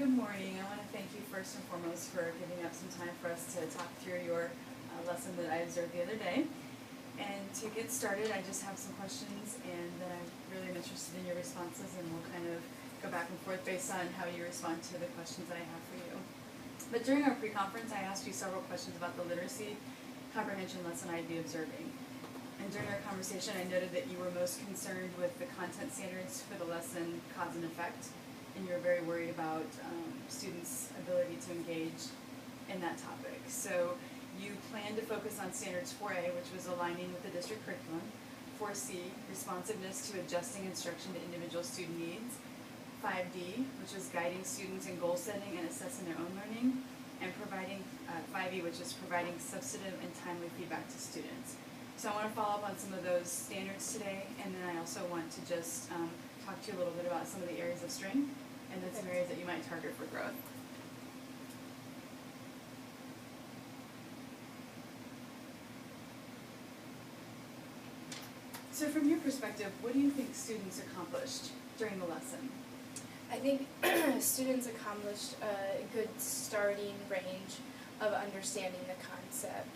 Good morning. I want to thank you first and foremost for giving up some time for us to talk through your lesson that I observed the other day. And to get started, I just have some questions, and then I really am interested in your responses, and we'll kind of go back and forth based on how you respond to the questions that I have for you. But during our pre-conference, I asked you several questions about the literacy comprehension lesson I'd be observing. And during our conversation, I noted that you were most concerned with the content standards for the lesson cause and effect, and you were very worried about students' ability to engage in that topic. So you plan to focus on standards 4A, which was aligning with the district curriculum, 4C, responsiveness to adjusting instruction to individual student needs, 5D, which was guiding students in goal setting and assessing their own learning, and providing 5E, which is providing substantive and timely feedback to students. So I want to follow up on some of those standards today, and then I also want to just talk to you a little bit about some of the areas of strength and then some areas that you might target for growth. So from your perspective, what do you think students accomplished during the lesson? I think students accomplished a good starting range of understanding the concept.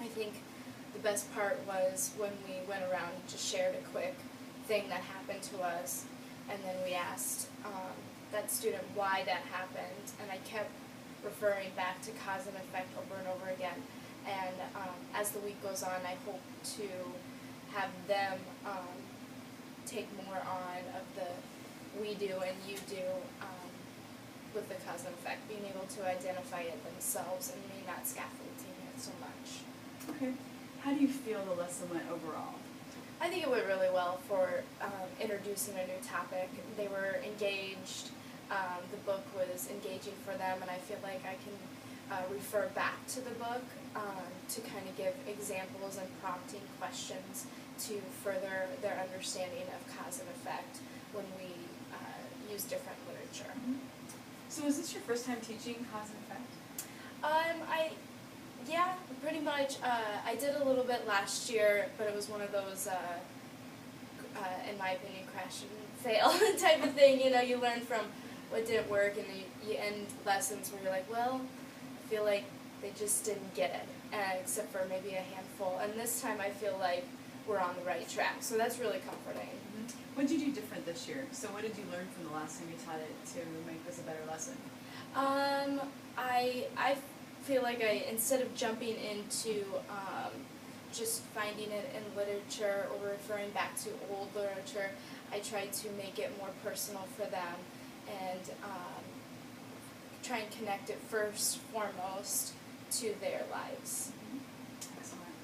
I think the best part was when we went around and just shared a quick thing that happened to us, and then we asked that student why that happened, and I kept referring back to cause and effect over and over again. And as the week goes on, I hope to have them take more on of the we do and you do with the cause and effect, being able to identify it themselves and me not scaffolding it so much. Okay. How do you feel the lesson went overall? I think it went really well for introducing a new topic. They were engaged. The book was engaging for them, and I feel like I can refer back to the book to kind of give examples and prompting questions to further their understanding of cause and effect when we use different literature. Mm-hmm. So is this your first time teaching cause and effect? Yeah, pretty much. I did a little bit last year, but it was one of those, in my opinion, crash and fail type of thing. You know, you learn from what didn't work, and you end lessons where you're like, well, I feel like they just didn't get it, except for maybe a handful. And this time I feel like we're on the right track, so that's really comforting. Mm-hmm. What did you do different this year? So what did you learn from the last time you taught it to make this a better lesson? I feel like instead of jumping into just finding it in literature or referring back to old literature, I tried to make it more personal for them and try and connect it first, foremost, to their lives. Mm-hmm. Excellent.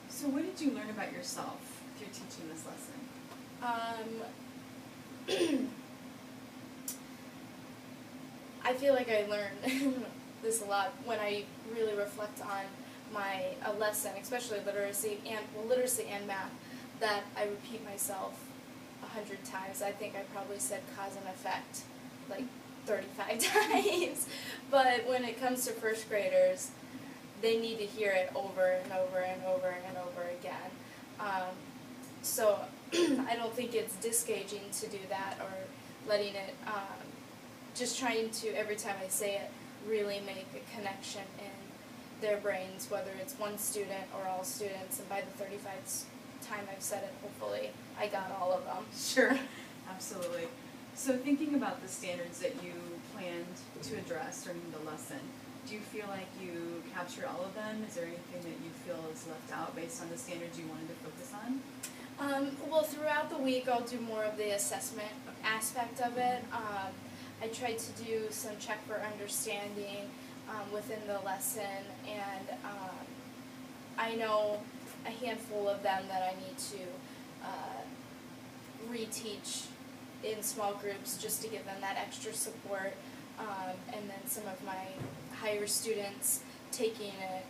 So what did you learn about yourself through teaching this lesson? I feel like I learned this a lot when I really reflect on my lesson, especially literacy and math, that I repeat myself 100 times. I think I probably said cause and effect like 35 times. But when it comes to first graders, they need to hear it over and over and over and over again. So I don't think it's disengaging to do that, or letting it, just trying to, every time I say it, really make a connection in their brains, whether it's one student or all students. And by the 35th time I've said it, hopefully I got all of them. Sure, absolutely. So thinking about the standards that you planned to address during the lesson, do you feel like you captured all of them? Is there anything that you feel is left out based on the standards you wanted to focus on? Well, throughout the week I'll do more of the assessment aspect of it. I tried to do some check for understanding within the lesson, and I know a handful of them that I need to reteach in small groups just to give them that extra support, and then some of my higher students taking it,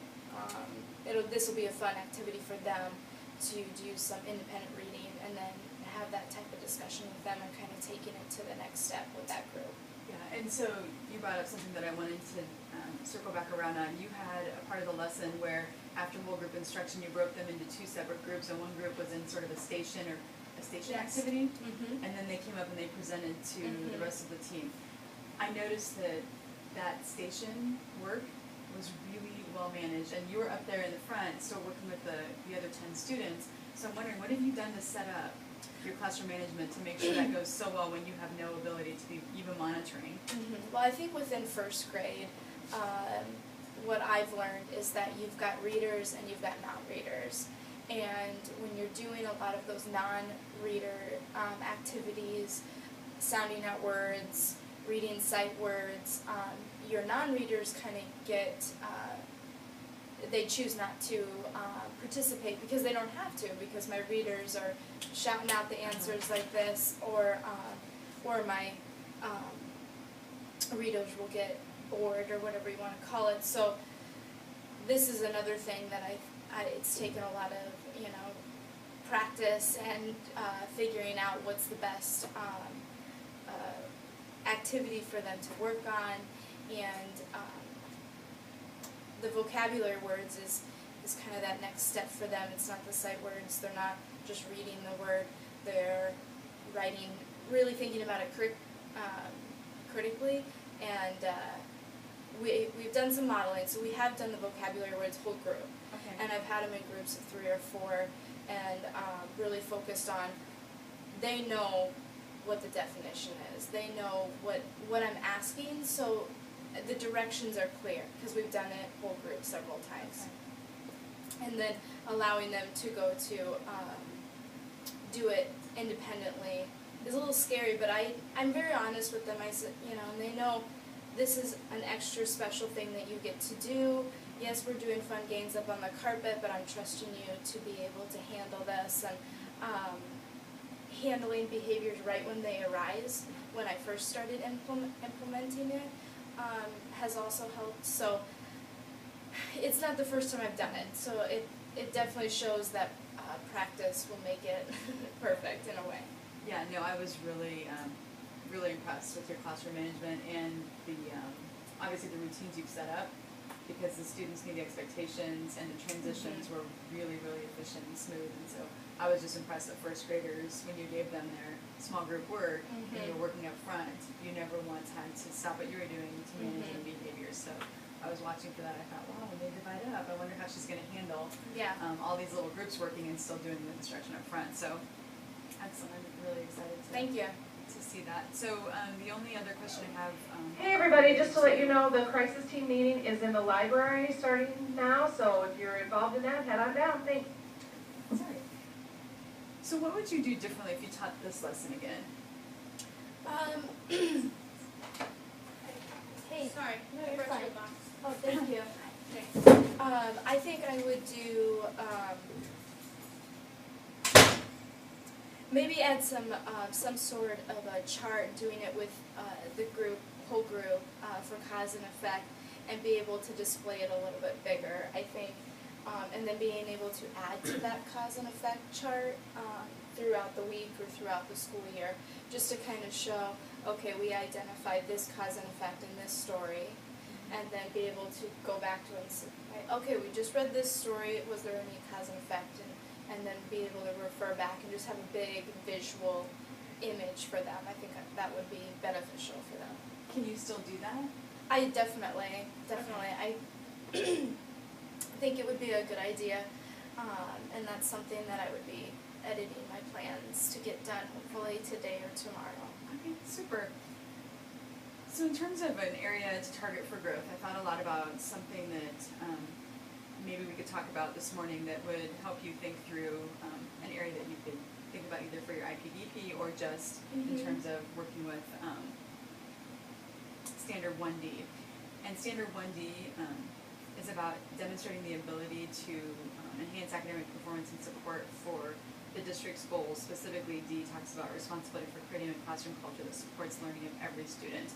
this will be a fun activity for them to do some independent reading and then have that type of discussion with them and kind of taking it to the next step with that group. Yeah, and so you brought up something that I wanted to circle back around on. You had a part of the lesson where after whole group instruction, you broke them into 2 separate groups, and one group was in sort of a station Yes. activity, Mm-hmm. and then they came up and they presented to the Mhm. rest of the team. I noticed that station work was really well managed, and you were up there in the front still working with the other 10 students. So I'm wondering, what have you done to set up your classroom management to make sure that goes so well when you have no ability to be even monitoring? Mm-hmm. Well, I think within first grade, what I've learned is that you've got readers and you've got non-readers. And when you're doing a lot of those non-reader activities, sounding out words, reading sight words, your non-readers kind of get, they choose not to participate because they don't have to, because my readers are shouting out the answers like this, or my readers will get bored, or whatever you want to call it. So this is another thing that it's taken a lot of, practice and figuring out what's the best activity for them to work on, and the vocabulary words is kind of that next step for them. It's not the sight words. They're not just reading the word. They're writing, really thinking about it critically, and we've done some modeling. So we have done the vocabulary words whole group, Okay. and I've had them in groups of 3 or 4, and really focused on, they know what the definition is. They know what I'm asking, so the directions are clear, because we've done it whole group several times. Okay. And then allowing them to go to do it independently is a little scary, but I'm very honest with them. I said, and they know this is an extra special thing that you get to do. Yes, we're doing fun games up on the carpet, but I'm trusting you to be able to handle this, and handling behaviors right when they arise, when I first started implementing it, has also helped. So it's not the first time I've done it, so it definitely shows that practice will make it perfect in a way. Yeah, no, I was really impressed with your classroom management and the obviously the routines you've set up, because the students knew the expectations and the transitions were really, really efficient and smooth. And so I was just impressed that first graders, when you gave them their small group work and you were working up front, you never once had to stop what you were doing to manage their behaviors. So I was watching for that. I thought, wow, when they divide up, I wonder how she's going to handle all these little groups working and still doing the instruction up front. So excellent. I'm really excited to see that. So the only other question I have... Hey everybody, just to let you know, the crisis team meeting is in the library starting now, so if you're involved in that, head on down. Thanks. Sorry. So what would you do differently if you taught this lesson again? Hey, Sorry, no, I you're brought fine. you a box. Oh, thank you. I think I would do, maybe add some sort of a chart, doing it with the whole group, for cause and effect, and be able to display it a little bit bigger, I think. And then being able to add to that cause and effect chart throughout the week or throughout the school year, just to kind of show, okay, we identified this cause and effect in this story, and then be able to go back to it and say, okay, we just read this story, was there any cause and effect, and then be able to refer back and just have a big visual image for them. I think that would be beneficial for them. Can you still do that? I definitely. I think it would be a good idea, and that's something that I would be editing my plans to get done, hopefully today or tomorrow. Okay, super. So in terms of an area to target for growth, I thought a lot about something that maybe we could talk about this morning that would help you think through an area that you could think about either for your IPDP or just in terms of working with Standard 1D. And Standard 1D is about demonstrating the ability to enhance academic performance and support for the district's goals. Specifically, D talks about responsibility for creating a classroom culture that supports learning of every student.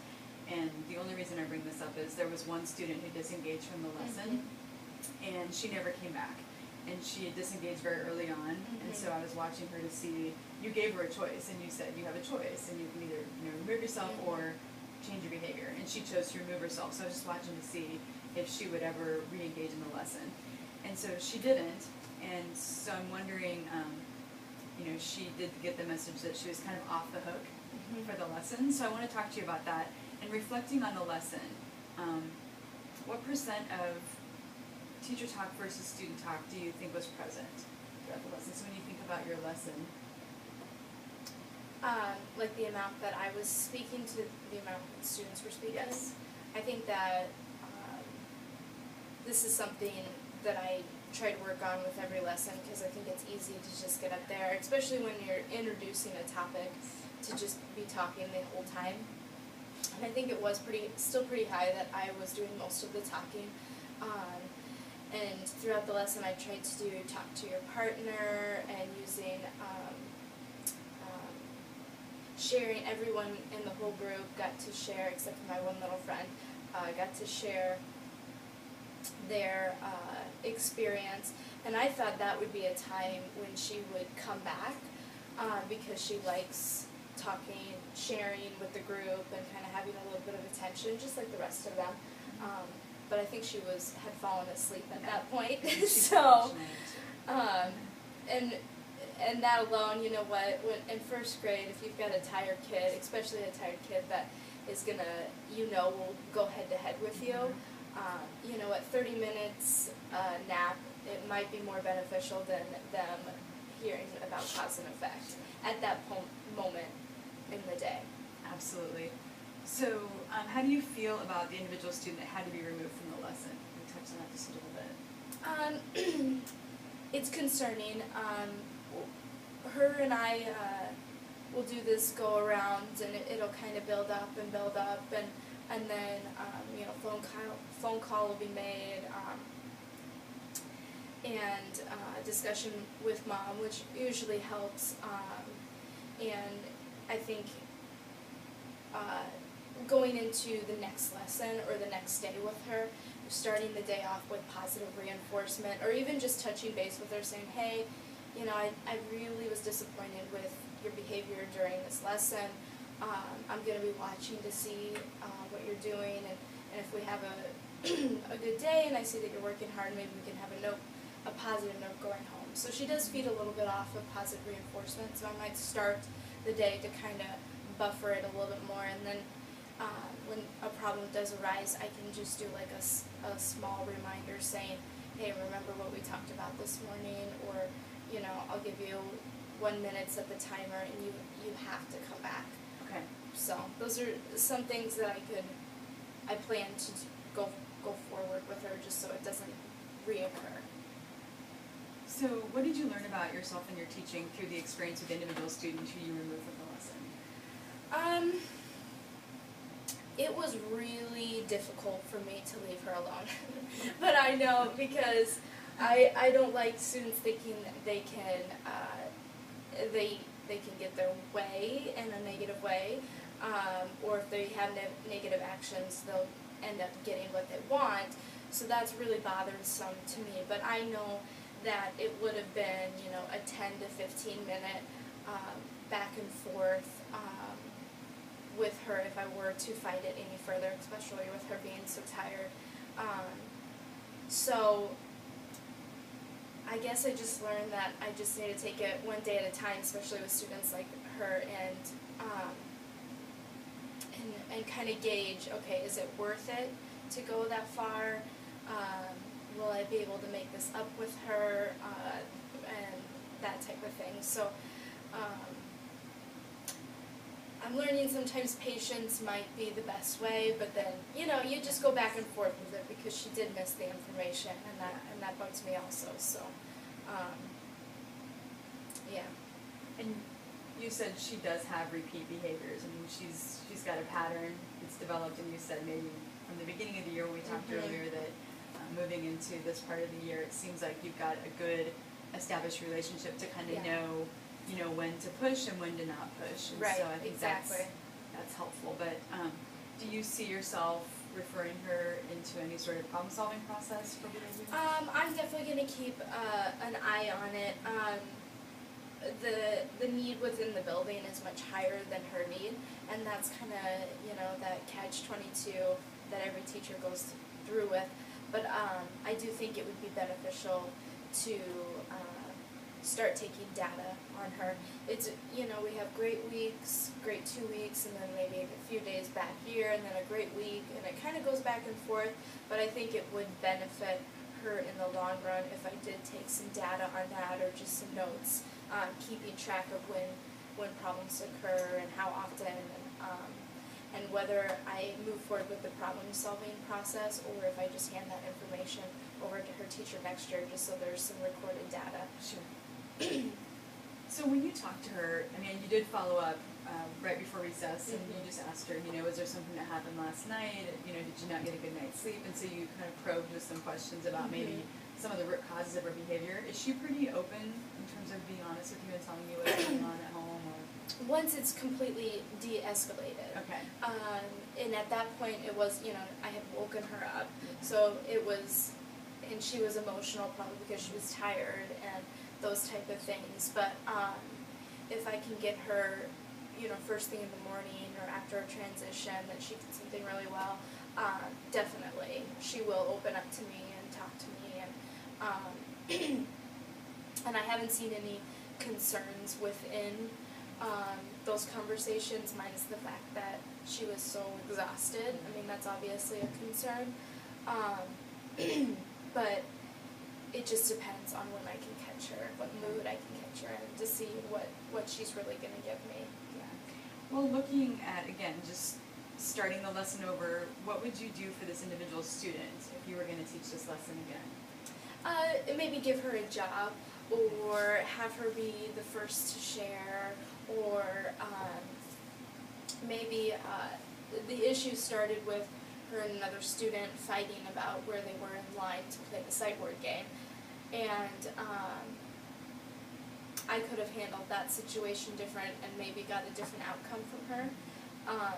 And the only reason I bring this up is there was one student who disengaged from the lesson, and she never came back. And she had disengaged very early on, and so I was watching her to see, you gave her a choice, and you said you have a choice, and you can either remove yourself or change your behavior. And she chose to remove herself, so I was just watching to see if she would ever re-engage in the lesson. And And so she didn't, and so I'm wondering, you know, she did get the message that she was kind of off the hook for the lesson. So I want to talk to you about that. And reflecting on the lesson, what % of teacher talk versus student talk do you think was present throughout the lesson? So when you think about your lesson. Like the amount that I was speaking to, the amount that students were speaking? Yes. I think that this is something that I try to work on with every lesson, because I think it's easy to just get up there, especially when you're introducing a topic, to just be talking the whole time. And I think it was still pretty high that I was doing most of the talking. And throughout the lesson I tried to do talk to your partner, and using sharing. Everyone in the whole group got to share, except for my one little friend, got to share their experience. And I thought that would be a time when she would come back, because she likes talking, sharing with the group, and kind of having a little bit of attention, just like the rest of them. But I think she had fallen asleep at that point. So, and that alone, you know what, in first grade, if you've got a tired kid, especially a tired kid that is gonna, will go head to head with you, you know, at 30 minutes nap, it might be more beneficial than them hearing about cause and effect at that moment in the day. Absolutely. So, how do you feel about the individual student that had to be removed from the lesson? We touched on that just a little bit. It's concerning. Her and I will do this go around, and it'll kind of build up, and then you know, phone call will be made, and discussion with mom, which usually helps. And I think going into the next lesson or the next day with her, starting the day off with positive reinforcement, or even just touching base with her, saying, hey, you know, I really was disappointed with your behavior during this lesson. I'm going to be watching to see what you're doing, and if we have a good day and I see that you're working hard, maybe we can have a positive note going home. So she does feed a little bit off of positive reinforcement, so I might start the day to kind of buffer it a little bit more, and then when a problem does arise, I can just do like a small reminder saying, hey, remember what we talked about this morning, or, you know, I'll give you 1 minute, set the timer, and you have to come back. Okay. So those are some things that I plan to go forward with her, just so it doesn't reoccur. So what did you learn about yourself and your teaching through the experience with individual students who you removed from the lesson? It was really difficult for me to leave her alone. But I know, because I don't like students thinking that they can get their way in a negative way, or if they have negative actions, they'll end up getting what they want. So that's really bothersome to me. But I know that it would have been, you know, a 10 to 15 minute back and forth with her if I were to fight it any further, especially with her being so tired. So I guess I just learned that I just need to take it one day at a time, especially with students like her, and kind of gauge, okay, is it worth it to go that far? Will I be able to make this up with her, and that type of thing. So I'm learning sometimes patience might be the best way, but then, you know, you just go back and forth with it, because she did miss the information, and that bugs me also. So yeah. And you said she does have repeat behaviors. I mean, she's got a pattern that's developed, and you said maybe from the beginning of the year when we talked earlier that moving into this part of the year, it seems like you've got a good established relationship to kind of know, you know, when to push and when to not push. And right, so I think exactly. that's helpful. But do you see yourself referring her into any sort of problem-solving process for behavior? I'm definitely going to keep an eye on it. The need within the building is much higher than her need, and that's kind of, you know, that catch-22 that every teacher goes through with. But I do think it would be beneficial to start taking data on her. It's, you know, we have great weeks, great 2 weeks, and then maybe a few days back here, and then a great week, and it kind of goes back and forth, but I think it would benefit her in the long run if I did take some data on that, or just some notes, keeping track of when problems occur and how often, and whether I move forward with the problem-solving process, or if I just hand that information over to her teacher next year, just so there's some recorded data. Sure. So when you talked to her, I mean, you did follow up right before recess, and you just asked her, you know, was there something that happened last night? You know, did you not get a good night's sleep? And so you kind of probed with some questions about maybe some of the root causes of her behavior. Is she pretty open in terms of being honest with you and telling you what's going on at home? Or? Once it's completely de-escalated. Okay. And at that point, it was, you know, I had woken her up, so it was, and she was emotional probably because she was tired and those type of things. But if I can get her, you know, first thing in the morning or after a transition that she did something really well, definitely she will open up to me and talk to me, and and I haven't seen any concerns within those conversations, minus the fact that she was so exhausted. I mean, that's obviously a concern, but it just depends on when I can catch her, what mood I can catch her in, to see what she's really going to give me. Yeah. Well, looking at, again, just starting the lesson over, what would you do for this individual student if you were going to teach this lesson again? Maybe give her a job, or have her be the first to share, or maybe the issue started with her and another student fighting about where they were in line to play the sight word game, and I could have handled that situation different and maybe got a different outcome from her.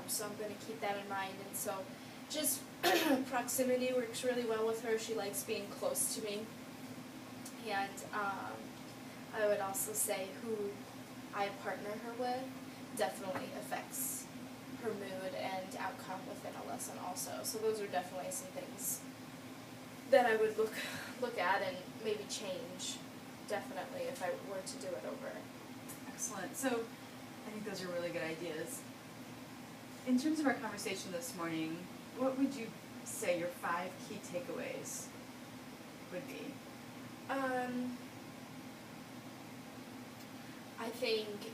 So I'm going to keep that in mind, and so just proximity works really well with her. She likes being close to me, and I would also say who I partner her with definitely affects her mood and outcome within a lesson also. So those are definitely some things that I would look at and maybe change, definitely, if I were to do it over. Excellent. So I think those are really good ideas. In terms of our conversation this morning, what would you say your 5 key takeaways would be? I think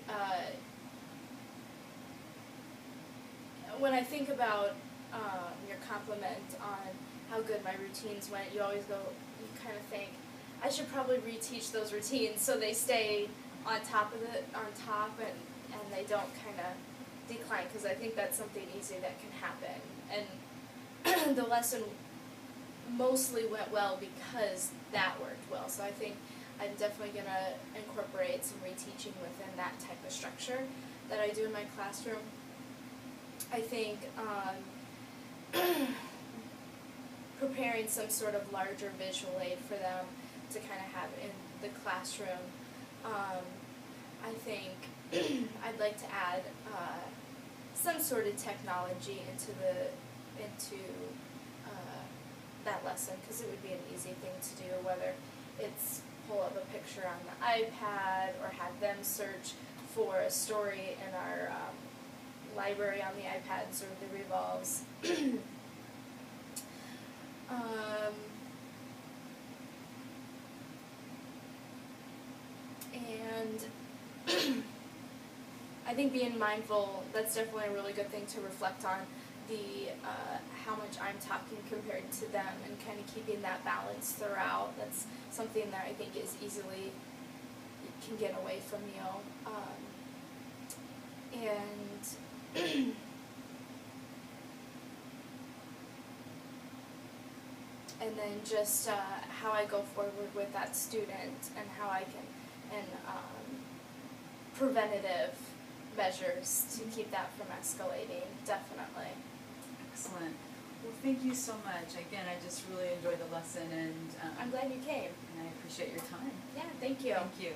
when I think about your compliment on how good my routines went, you always go, you kind of think, I should probably reteach those routines so they stay on top and they don't kind of decline, because I think that's something easy that can happen. And the lesson mostly went well because that worked well. So I think I'm definitely going to incorporate some reteaching within that type of structure that I do in my classroom. I think preparing some sort of larger visual aid for them to kind of have in the classroom. I think I'd like to add some sort of technology into that lesson, because it would be an easy thing to do, whether it's pull up a picture on the iPad or have them search for a story in our library on the iPad, sort of the revolves. And I think being mindful, that's definitely a really good thing to reflect on, the how much I'm talking compared to them, and kind of keeping that balance throughout. That's something that I think is easily can get away from you. And then just how I go forward with that student, and how I can, and preventative measures to keep that from escalating, definitely. Excellent. Well, thank you so much. Again, I just really enjoyed the lesson, and I'm glad you came. and I appreciate your time. Yeah, thank you. Thank you.